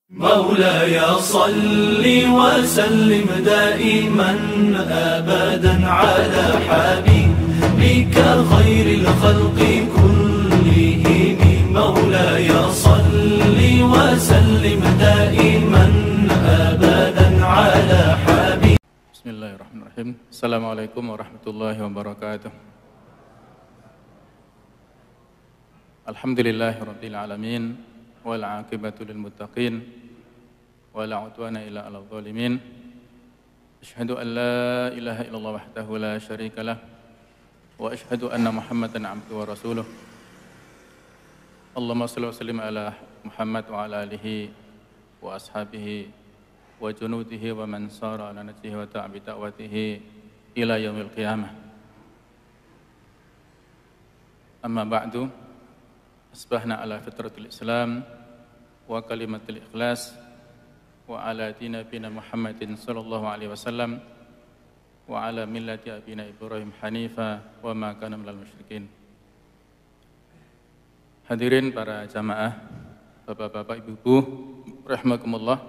مولاي صل وسلم دائما أبدا على حبيبك خير الخلق كلهم. مولاي صل وسلم دائما أبدا على حبيبك. بسم الله الرحمن الرحيم. السلام عليكم ورحمة الله وبركاته. الحمد لله رب العالمين والعاقبة للمتقين ولا عدوان إلا على الظالمين. أشهد أن لا إله إلا الله وحده لا شريك له وأشهد أن محمدا عبده ورسوله. اللهم صل وسلم على محمد وعلى آله وأصحابه وجنوده ومن سار على نهجه وتبع بدعوته إلى يوم القيامة. أما بعد، أصبحنا على فطرة الإسلام وكلمة الإخلاص وعلى دين نبينا محمد صلى الله عليه وسلم وعلى ملة أبينا إبراهيم حنيفا وما كان minal musyrikin. Hadirin para jamaah, bapak-bapak, ibu-ibu, rahimakumullah.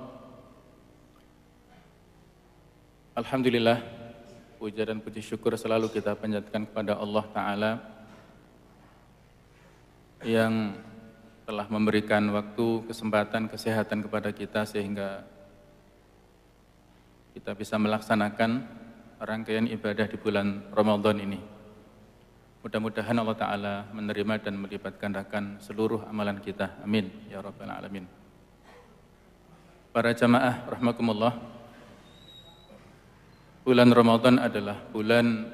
Alhamdulillah, puja dan puji syukur selalu kita panjatkan kepada Allah Ta'ala yang telah memberikan waktu, kesempatan, kesehatan kepada kita sehingga kita bisa melaksanakan rangkaian ibadah di bulan Ramadan ini. Mudah-mudahan Allah Ta'ala menerima dan melibatkan seluruh amalan kita. Amin ya rabbal alamin. Para jamaah rahimakumullah, bulan Ramadan adalah bulan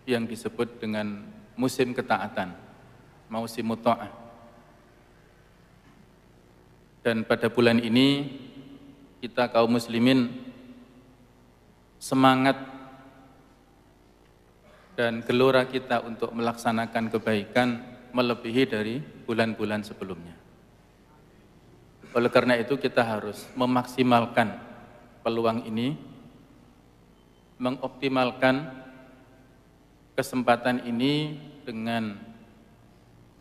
yang disebut dengan musim ketaatan, musim ta'ah. Dan pada bulan ini kita kaum muslimin semangat dan gelora kita untuk melaksanakan kebaikan melebihi dari bulan-bulan sebelumnya. Oleh karena itu kita harus memaksimalkan peluang ini, mengoptimalkan kesempatan ini dengan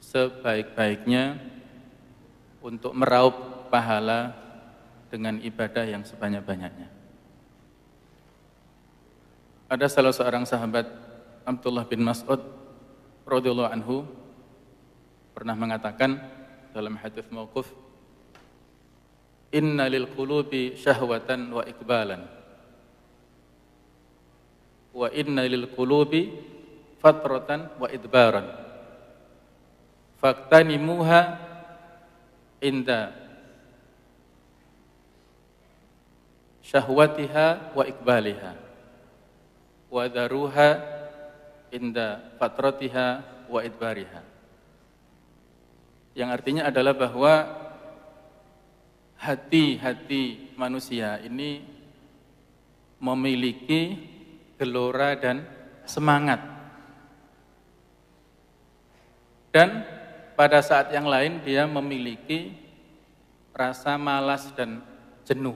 sebaik-baiknya untuk meraup pahala dengan ibadah yang sebanyak-banyaknya. Ada salah seorang sahabat, Abdullah bin Mas'ud radhiyallahu anhu, pernah mengatakan dalam hadits mauquf, "Inna lil qulubi syahwatan wa iqbalan wa inna lil qulubi fatratan wa idbaran faktanimuha inda syahwatiha wa iqbaliha wa daruha inda fatratiha wa idbariha." Yang artinya adalah bahwa hati-hati manusia ini memiliki gelora dan semangat, dan pada saat yang lain dia memiliki rasa malas dan jenuh.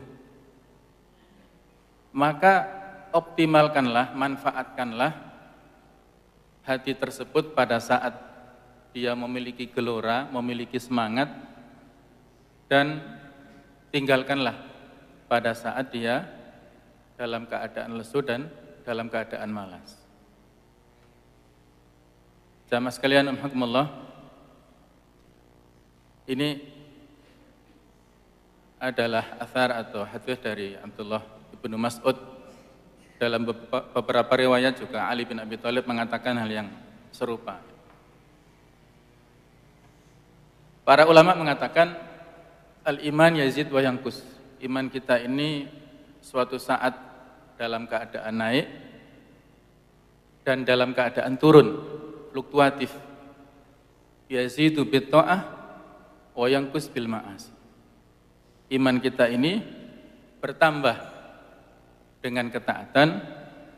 Maka optimalkanlah, manfaatkanlah hati tersebut pada saat dia memiliki gelora, memiliki semangat, dan tinggalkanlah pada saat dia dalam keadaan lesu dan dalam keadaan malas. Jamaah sekalian, alhamdulillah, ini adalah athar atau hadis dari Abdullah bin Mas'ud. Dalam beberapa riwayat juga Ali bin Abi Thalib mengatakan hal yang serupa. Para ulama mengatakan al-iman yazid wa yanqus. Iman kita ini suatu saat dalam keadaan naik dan dalam keadaan turun, fluktuatif. Yazidu bit ta'ah wa yanqus bil ma'as. Iman kita ini bertambah dengan ketaatan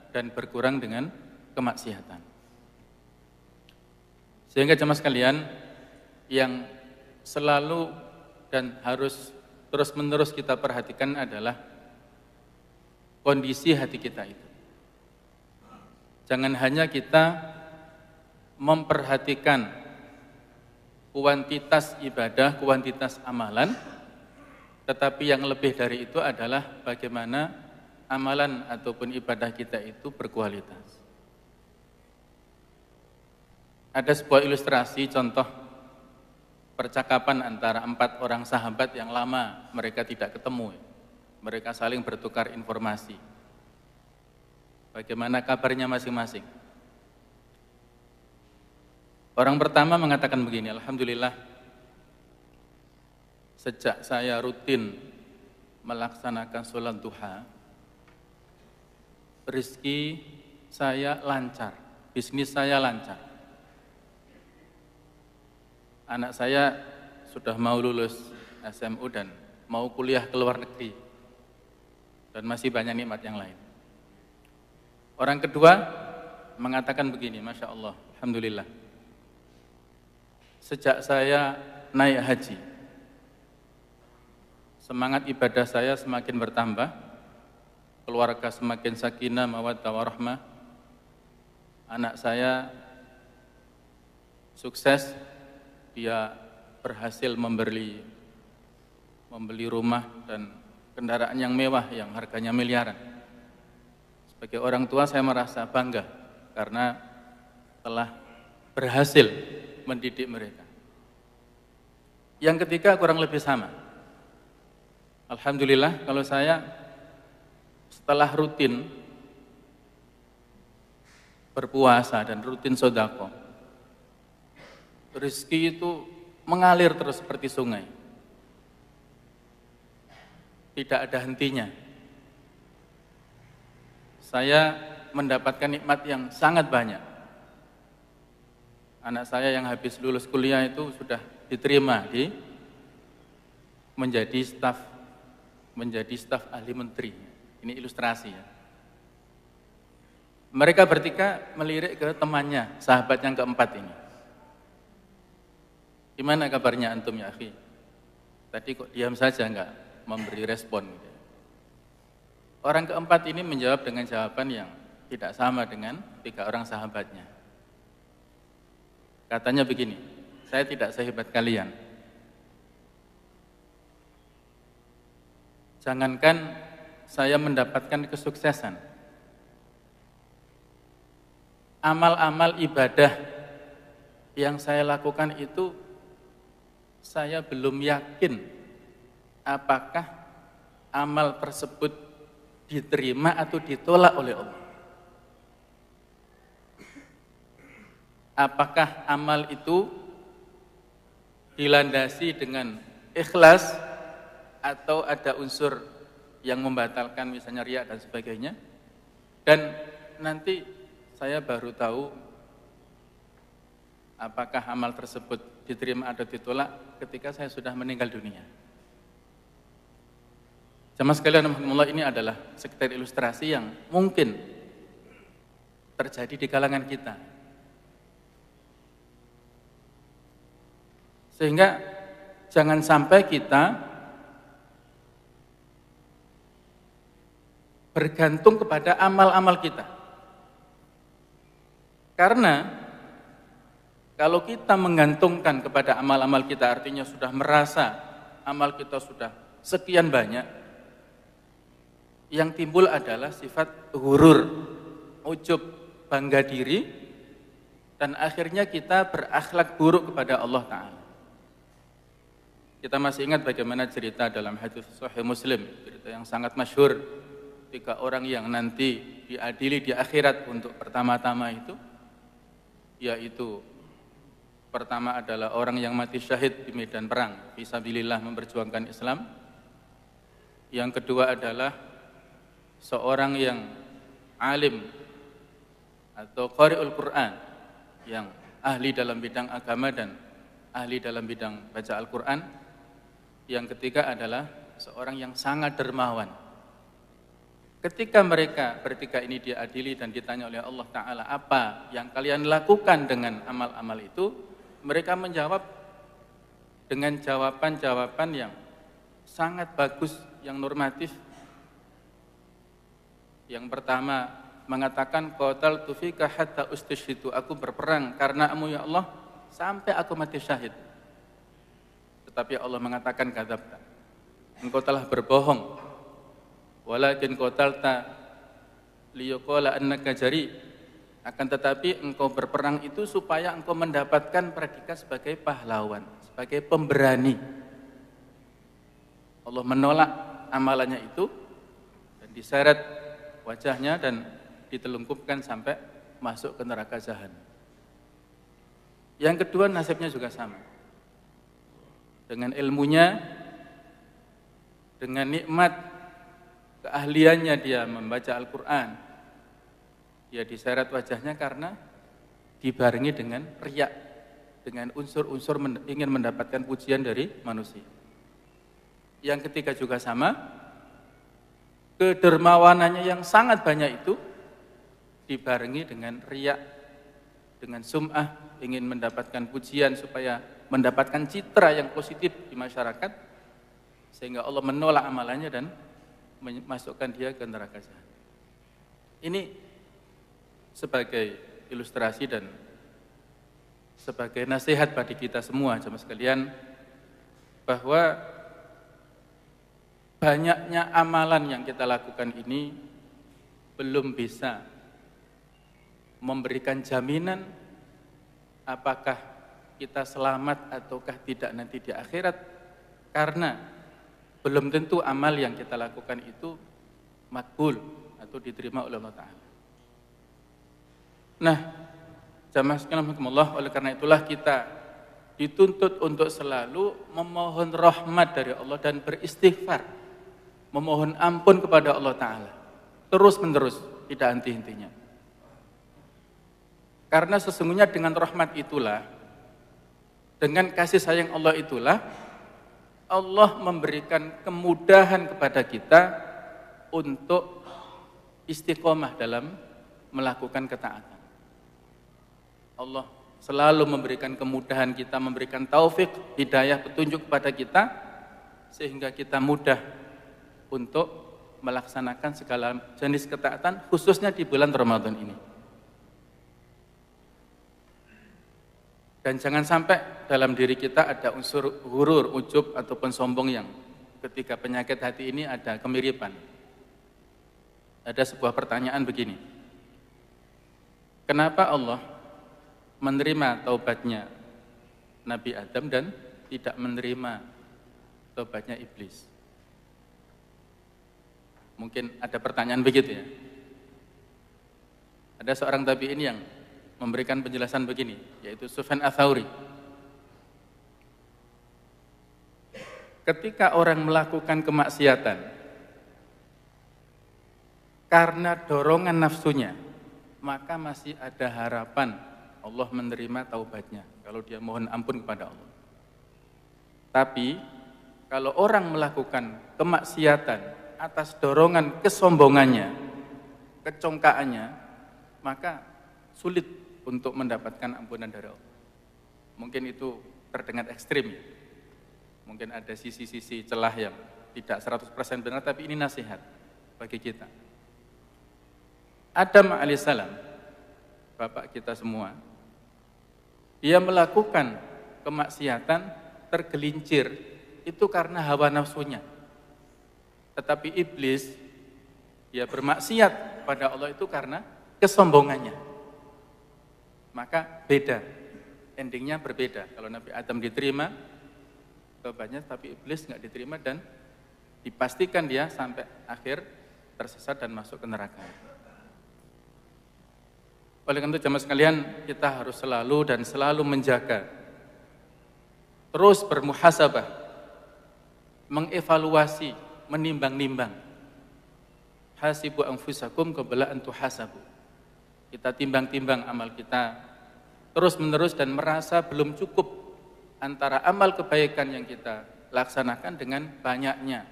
dan berkurang dengan kemaksiatan. Sehingga jemaah sekalian, yang selalu dan harus terus-menerus kita perhatikan adalah kondisi hati kita itu. Jangan hanya kita memperhatikan kuantitas ibadah, kuantitas amalan, tetapi yang lebih dari itu adalah bagaimana amalan ataupun ibadah kita itu berkualitas. Ada sebuah ilustrasi contoh percakapan antara 4 orang sahabat yang lama mereka tidak ketemu. Mereka saling bertukar informasi. Bagaimana kabarnya masing-masing? Orang pertama mengatakan begini, alhamdulillah, sejak saya rutin melaksanakan sholat duha, rezeki saya lancar, bisnis saya lancar. Anak saya sudah mau lulus SMU dan mau kuliah ke luar negeri, dan masih banyak nikmat yang lain. Orang kedua mengatakan begini, Masya Allah, alhamdulillah, sejak saya naik haji, semangat ibadah saya semakin bertambah, keluarga semakin sakinah, mawaddah warahmah, anak saya sukses, dia berhasil membeli rumah dan kendaraan yang mewah yang harganya miliaran. Sebagai orang tua saya merasa bangga karena telah berhasil mendidik mereka. Yang ketiga kurang lebih sama. Alhamdulillah, kalau saya setelah rutin berpuasa dan rutin sedekah, rezeki itu mengalir terus seperti sungai. Tidak ada hentinya. Saya mendapatkan nikmat yang sangat banyak. Anak saya yang habis lulus kuliah itu sudah diterima menjadi staf ahli menteri. Ini ilustrasi ya. Mereka bertiga melirik ke temannya, sahabat yang keempat ini. Gimana kabarnya antum ya akhi? Tadi kok diam saja enggak memberi respon gitu. Orang keempat ini menjawab dengan jawaban yang tidak sama dengan 3 orang sahabatnya. Katanya begini, saya tidak sehebat kalian. Jangankan saya mendapatkan kesuksesan, amal-amal ibadah yang saya lakukan itu saya belum yakin apakah amal tersebut diterima atau ditolak oleh Allah. Apakah amal itu dilandasi dengan ikhlas atau ada unsur yang membatalkan, misalnya riya dan sebagainya. Dan nanti saya baru tahu apakah amal tersebut diterima atau ditolak ketika saya sudah meninggal dunia. Jamaah sekalian, alhamdulillah, ini adalah sekedar ilustrasi yang mungkin terjadi di kalangan kita. Sehingga jangan sampai kita bergantung kepada amal-amal kita. Karena kalau kita menggantungkan kepada amal-amal kita, artinya sudah merasa amal kita sudah sekian banyak, yang timbul adalah sifat ghurur, ujub, bangga diri, dan akhirnya kita berakhlak buruk kepada Allah Ta'ala. Kita masih ingat bagaimana cerita dalam hadis Sahih Muslim, cerita yang sangat masyhur, 3 orang yang nanti diadili di akhirat untuk pertama-tama itu, yaitu pertama adalah orang yang mati syahid di medan perang, fisabilillah, memperjuangkan Islam. Yang kedua adalah seorang yang alim atau qari'ul Quran, yang ahli dalam bidang agama dan ahli dalam bidang baca Al-Quran. Yang ketiga adalah seorang yang sangat dermawan. Ketika mereka bertiga ini diadili dan ditanya oleh Allah Ta'ala, apa yang kalian lakukan dengan amal-amal itu? Mereka menjawab dengan jawaban-jawaban yang sangat bagus, yang normatif. Yang pertama mengatakan, qataltu fika hatta ustushhidu, aku berperang karenamu ya Allah sampai aku mati syahid. Tetapi Allah mengatakan kadzabta. Engkau telah berbohong. Walakin qatalta liyaqala annaka jari. Akan tetapi engkau berperang itu supaya engkau mendapatkan predikat sebagai pahlawan, sebagai pemberani. Allah menolak amalannya itu dan diseret wajahnya dan ditelungkupkan sampai masuk ke neraka jahanam. Yang kedua nasibnya juga sama. Dengan ilmunya, dengan nikmat keahliannya dia membaca Al-Quran, dia diseret wajahnya karena dibarengi dengan riya, dengan unsur-unsur ingin mendapatkan pujian dari manusia. Yang ketiga juga sama, kedermawanannya yang sangat banyak itu dibarengi dengan riya, dengan sum'ah, ingin mendapatkan pujian supaya mendapatkan citra yang positif di masyarakat, sehingga Allah menolak amalannya dan memasukkan dia ke neraka jahanam. Ini sebagai ilustrasi dan sebagai nasihat bagi kita semua jemaah sekalian, bahwa banyaknya amalan yang kita lakukan ini belum bisa memberikan jaminan apakah kita selamat ataukah tidak nanti di akhirat, karena belum tentu amal yang kita lakukan itu makbul atau diterima oleh Allah Ta'ala. Nah, jamaah sekalian rahimakumullah, oleh karena itulah kita dituntut untuk selalu memohon rahmat dari Allah dan beristighfar, memohon ampun kepada Allah Ta'ala terus menerus, tidak henti-hentinya. Karena sesungguhnya dengan rahmat itulah, dengan kasih sayang Allah itulah, Allah memberikan kemudahan kepada kita untuk istiqomah dalam melakukan ketaatan. Allah selalu memberikan kemudahan kita, memberikan taufik, hidayah, petunjuk kepada kita, sehingga kita mudah untuk melaksanakan segala jenis ketaatan, khususnya di bulan Ramadan ini. Dan jangan sampai dalam diri kita ada unsur hurur, ujub ataupun sombong yang ketika penyakit hati ini ada kemiripan. Ada sebuah pertanyaan begini. Kenapa Allah menerima taubatnya Nabi Adam dan tidak menerima taubatnya iblis? Mungkin ada pertanyaan begitu ya. Ada seorang tabi'in yang memberikan penjelasan begini, yaitu Sufyan Ats-Tsauri. Ketika orang melakukan kemaksiatan karena dorongan nafsunya, maka masih ada harapan Allah menerima taubatnya kalau dia mohon ampun kepada Allah. Tapi kalau orang melakukan kemaksiatan atas dorongan kesombongannya, kecongkaannya, maka sulit untuk mendapatkan ampunan dari Allah. Mungkin itu terdengar ekstrim ya. Mungkin ada sisi-sisi celah yang tidak 100% benar, tapi ini nasihat bagi kita. Adam alaihissalam, bapak kita semua, dia melakukan kemaksiatan, tergelincir, itu karena hawa nafsunya. Tetapi iblis, dia bermaksiat pada Allah itu karena kesombongannya. Maka beda, endingnya berbeda. Kalau Nabi Adam diterima taubatnya, tapi iblis nggak diterima dan dipastikan dia sampai akhir tersesat dan masuk ke neraka. Oleh karena itu jemaah sekalian, kita harus selalu dan selalu menjaga, terus bermuhasabah, mengevaluasi, menimbang-nimbang. Hasibu anfusakum qabla an tuhasabu. Kita timbang-timbang amal kita terus-menerus dan merasa belum cukup antara amal kebaikan yang kita laksanakan dengan banyaknya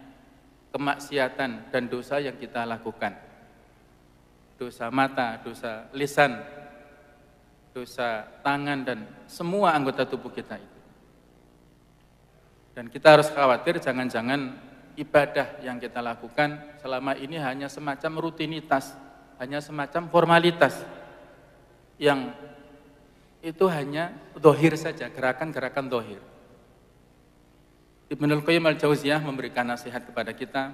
kemaksiatan dan dosa yang kita lakukan. Dosa mata, dosa lisan, dosa tangan dan semua anggota tubuh kita itu. Dan kita harus khawatir jangan-jangan ibadah yang kita lakukan selama ini hanya semacam rutinitas, hanya semacam formalitas yang itu hanya dohir saja, gerakan-gerakan dohir. Ibnul Qayyim al-Jauziyah memberikan nasihat kepada kita,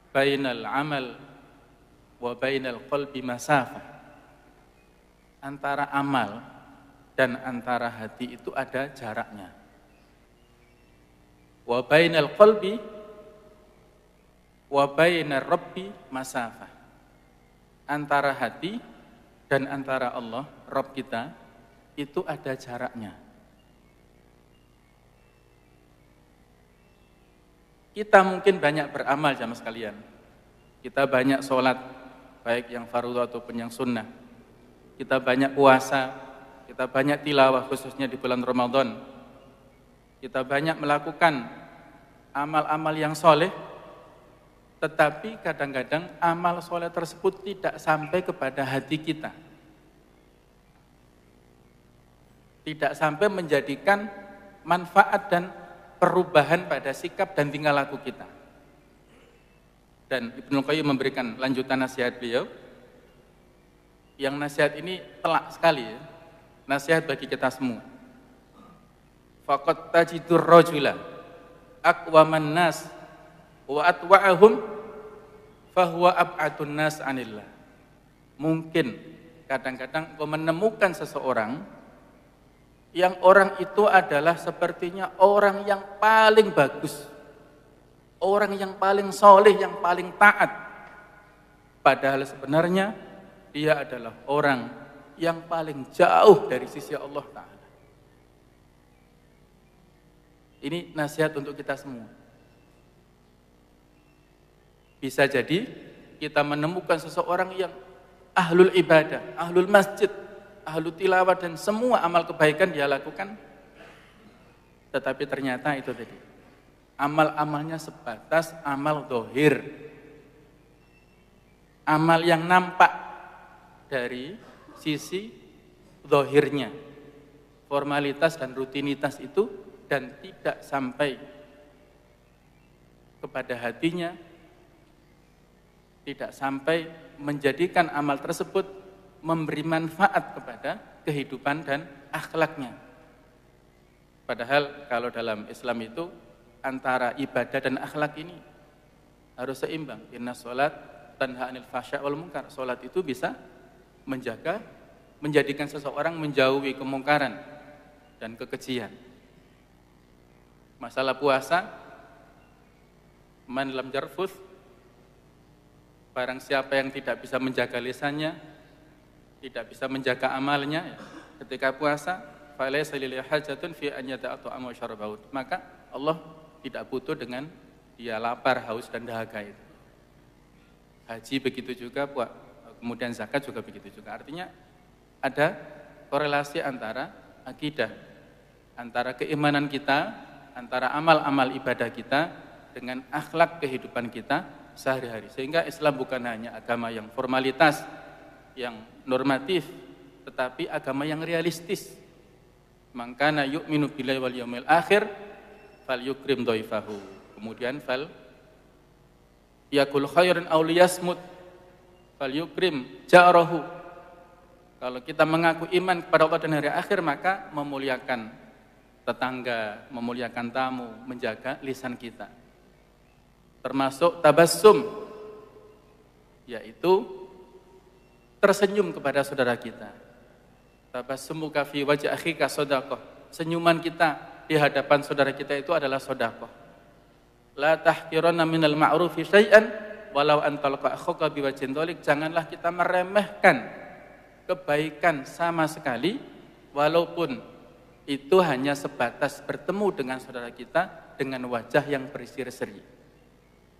bainal amal wa bainal qalbi masafah. Antara amal dan antara hati itu ada jaraknya. Wa bainal qalbi wa bainar rabbi masafah. Antara hati dan antara Allah, Rabb kita, itu ada jaraknya. Kita mungkin banyak beramal jamaah sekalian. Kita banyak sholat, baik yang fardhu ataupun yang sunnah. Kita banyak puasa, kita banyak tilawah khususnya di bulan Ramadan. Kita banyak melakukan amal-amal yang soleh, tetapi kadang-kadang amal soleh tersebut tidak sampai kepada hati kita. Tidak sampai menjadikan manfaat dan perubahan pada sikap dan tingkah laku kita. Dan Ibnu Qayyim memberikan lanjutan nasihat beliau, yang nasihat ini telak sekali ya, nasihat bagi kita semua. Faqad tajidur rajula aqwaman nas wa atwa'ahum fahuwa ab'adun nas anillah. Mungkin kadang-kadang kau menemukan seseorang yang orang itu adalah sepertinya orang yang paling bagus, orang yang paling soleh, yang paling taat, padahal sebenarnya dia adalah orang yang paling jauh dari sisi Allah Ta'ala. Ini nasihat untuk kita semua. Bisa jadi kita menemukan seseorang yang ahlul ibadah, ahlul masjid, ahlul tilawah, dan semua amal kebaikan dia lakukan, tetapi ternyata itu tadi, amal-amalnya sebatas amal zahir, amal yang nampak dari sisi zahirnya, formalitas dan rutinitas itu, dan tidak sampai kepada hatinya, tidak sampai menjadikan amal tersebut memberi manfaat kepada kehidupan dan akhlaknya. Padahal kalau dalam Islam itu antara ibadah dan akhlak ini harus seimbang. Inna sholat tanha anil fahsya wal munkar. Sholat itu bisa menjaga, menjadikan seseorang menjauhi kemungkaran dan kekejian. Masalah puasa, man lam yarfuth, barang siapa yang tidak bisa menjaga lisannya, tidak bisa menjaga amalnya, ketika puasa, falaysa lillahi hajatun fi an yada'a ta'ama wa syarabahu. Maka Allah tidak butuh dengan dia lapar, haus dan dahaga itu. Haji begitu juga, kemudian zakat juga begitu juga. Artinya ada korelasi antara akidah, antara keimanan kita, antara amal-amal ibadah kita dengan akhlak kehidupan kita sehari-hari. Sehingga Islam bukan hanya agama yang formalitas, yang normatif, tetapi agama yang realistis. Man kana yu'minu billahi wal yaumil akhir falyukrim dhaifahu. Kemudian fal yakul khairan aw liyasmut falyukrim jarahu. Kalau kita mengaku iman kepada Allah dan hari akhir, maka memuliakan tetangga, memuliakan tamu, menjaga lisan kita. Termasuk tabassum, yaitu tersenyum kepada saudara kita. Tabassumuka fi wajhi akhika shadaqah. Senyuman kita di hadapan saudara kita itu adalah sedekah. La tahqiranna minal ma'rufi syai'an walau an talqa akhaka biwajhin dhalik. Janganlah kita meremehkan kebaikan sama sekali, walaupun itu hanya sebatas bertemu dengan saudara kita dengan wajah yang berseri-seri.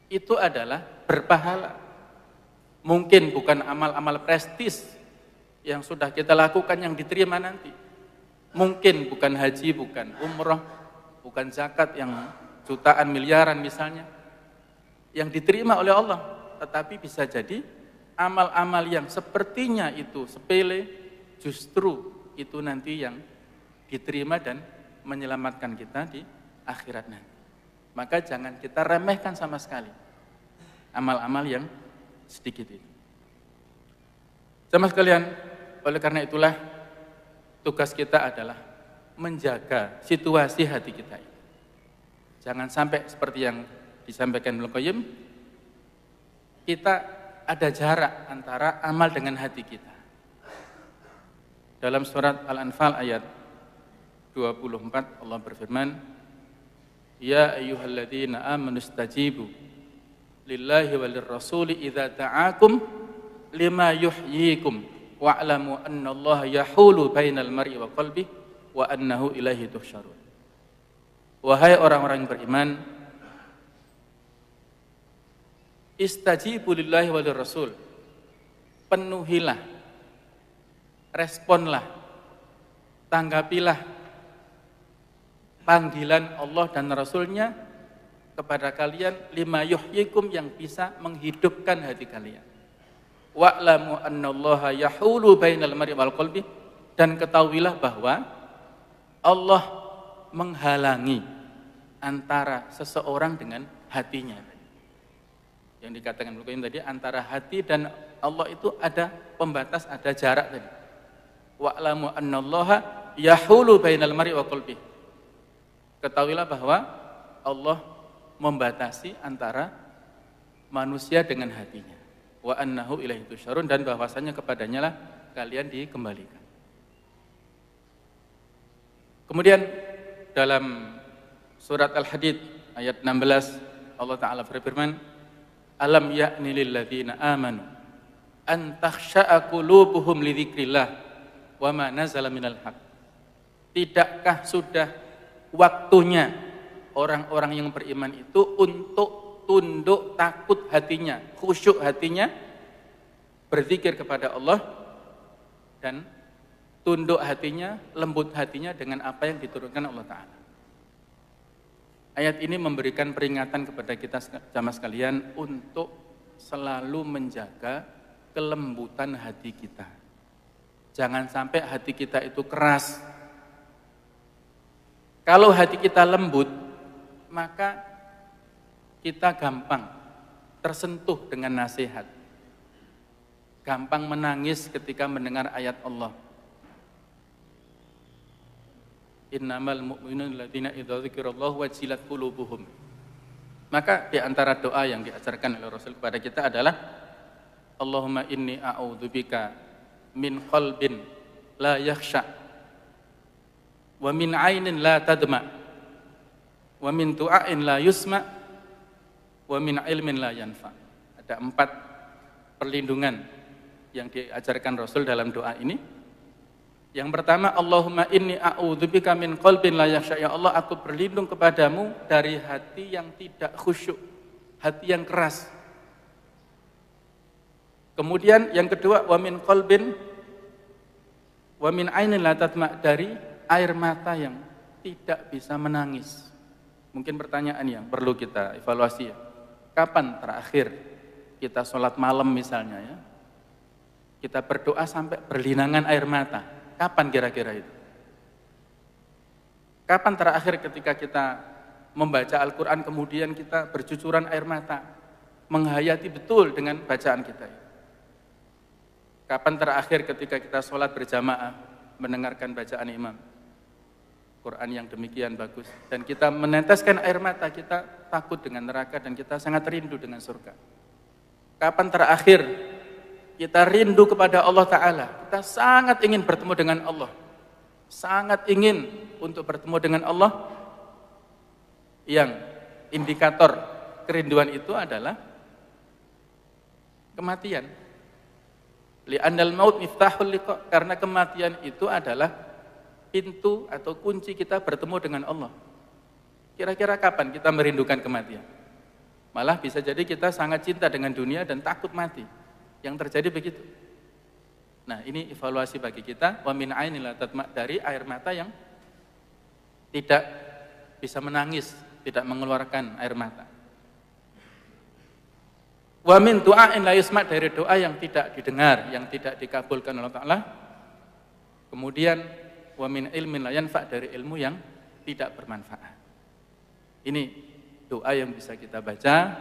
Itu adalah berpahala. Mungkin bukan amal-amal prestis yang sudah kita lakukan yang diterima nanti. Mungkin bukan haji, bukan umroh, bukan zakat yang jutaan miliaran misalnya, yang diterima oleh Allah. Tetapi bisa jadi amal-amal yang sepertinya itu sepele, justru itu nanti yang diterima dan menyelamatkan kita di akhirat nanti. Maka jangan kita remehkan sama sekali amal-amal yang sedikit itu. Jamaah sekalian, oleh karena itulah tugas kita adalah menjaga situasi hati kita ini. Jangan sampai seperti yang disampaikan Ibnu Qayyim, kita ada jarak antara amal dengan hati kita. Dalam surat Al-Anfal ayat 24 Allah berfirman, Ya ayyuhalladzina amanu istajibu lillahi walir rasuli idza ta'akum lima yuhyikum wa'lamu annallaha yahulu bainal mar'i wa qalbi wa annahu ilaihi tuhsyarun. Wahai orang-orang yang beriman, istajibu lillahi walir rasul, penuhilah, responlah, tanggapilah panggilan Allah dan Rasulnya kepada kalian, lima yuhyikum, yang bisa menghidupkan hati kalian. Wa'lamu annallaha yahulu bainal mar'i wal qalbi, dan ketahuilah bahwa Allah menghalangi antara seseorang dengan hatinya. Yang dikatakan Ibnu Qayyim tadi, antara hati dan Allah itu ada pembatas, ada jarak tadi. Wa'lamu annallaha yahulu bainal mar'i wa qalbi. Ketahuilah bahwa Allah membatasi antara manusia dengan hatinya. Wa annahu ilaihi tusyarun, dan bahwasanya kepadanya lah kalian dikembalikan. Kemudian dalam surat Al-Hadid ayat 16 Allah Ta'ala berfirman, Alam ya'ni lilladzina amanu an takhsha'a qulubuhum li dzikrillah wa ma nazala minal haq. Tidakkah sudah waktunya orang-orang yang beriman itu untuk tunduk takut hatinya, khusyuk hatinya, berzikir kepada Allah, dan tunduk hatinya, lembut hatinya dengan apa yang diturunkan Allah Ta'ala. Ayat ini memberikan peringatan kepada kita jamaah sekalian untuk selalu menjaga kelembutan hati kita. Jangan sampai hati kita itu keras. Kalau hati kita lembut, maka kita gampang tersentuh dengan nasihat. Gampang menangis ketika mendengar ayat Allah. Innamal mu'minuna alladzina idza dzukirallahu wajilat qulubuhum. Maka di antara doa yang diajarkan oleh Rasul kepada kita adalah Allahumma inni a'udzubika min qalbin la yakhsha wa min ainin la tadma wa min du'ain la yusma wa min ilmin la yanfa. Ada 4 perlindungan yang diajarkan Rasul dalam doa ini. Yang pertama, Allahumma inni a'udzubika min qalbin la yakhsha. Ya Allah, aku berlindung kepadamu dari hati yang tidak khusyuk, hati yang keras. Kemudian yang kedua, wa min qalbin wa min ainin la tadma, dari air mata yang tidak bisa menangis. Mungkin pertanyaan yang perlu kita evaluasi ya. Kapan terakhir kita sholat malam misalnya ya, kita berdoa sampai berlinangan air mata? Kapan kira-kira itu? Kapan terakhir ketika kita membaca Al-Quran kemudian kita bercucuran air mata, menghayati betul dengan bacaan kita? Kapan terakhir ketika kita sholat berjamaah, mendengarkan bacaan imam, Quran yang demikian bagus, dan kita meneteskan air mata, kita takut dengan neraka dan kita sangat rindu dengan surga? Kapan terakhir kita rindu kepada Allah Ta'ala, kita sangat ingin bertemu dengan Allah, sangat ingin untuk bertemu dengan Allah? Yang indikator kerinduan itu adalah kematian. Li'annal maut miftahul liqa, karena kematian itu adalah pintu atau kunci kita bertemu dengan Allah. Kira-kira kapan kita merindukan kematian? Malah bisa jadi kita sangat cinta dengan dunia dan takut mati. Yang terjadi begitu. Nah, ini evaluasi bagi kita. Wa min ainin la tadma, dari air mata yang tidak bisa menangis, tidak mengeluarkan air mata. Wa min du'ain la yusma, dari doa yang tidak didengar, yang tidak dikabulkan oleh Allah Ta'ala. Kemudian wa min ilmin la yanfa, dari ilmu yang tidak bermanfaat. Ini doa yang bisa kita baca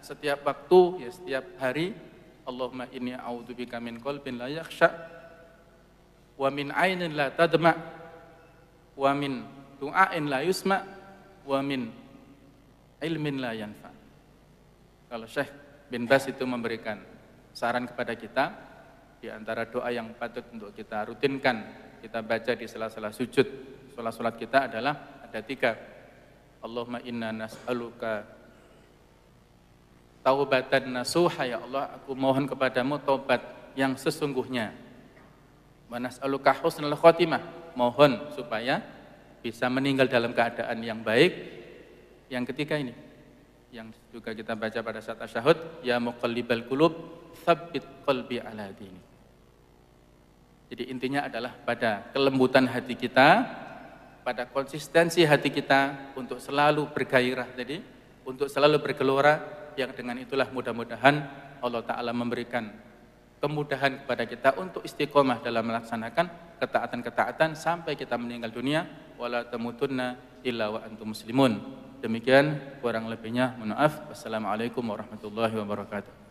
setiap waktu, ya, setiap hari. Allahumma inni a'udzubika min qalbin la yakhsha wa min ainin la tadma wa min du'ain la yusma wa min ilmin la yanfa. Kalau Syekh bin Baz itu memberikan saran kepada kita, di antara doa yang patut untuk kita rutinkan, kita baca di sela-sela sujud salat kita adalah ada 3. Allahumma inna nas'aluka taubatan nasuha, ya Allah, aku mohon kepadamu taubat yang sesungguhnya. Wa nas'aluka husnul khotimah, mohon supaya bisa meninggal dalam keadaan yang baik. Yang ketiga ini, yang juga kita baca pada saat tasyahud, ya muqallibal qulub, tsabbit qalbi ala dini. Jadi intinya adalah pada kelembutan hati kita, pada konsistensi hati kita untuk selalu bergairah tadi, untuk selalu bergelora, yang dengan itulah mudah-mudahan Allah Ta'ala memberikan kemudahan kepada kita untuk istiqomah dalam melaksanakan ketaatan-ketaatan sampai kita meninggal dunia. Wala tamutunna illa wa antum muslimun. Demikian kurang lebihnya, mohon maaf. Wassalamualaikum warahmatullahi wabarakatuh.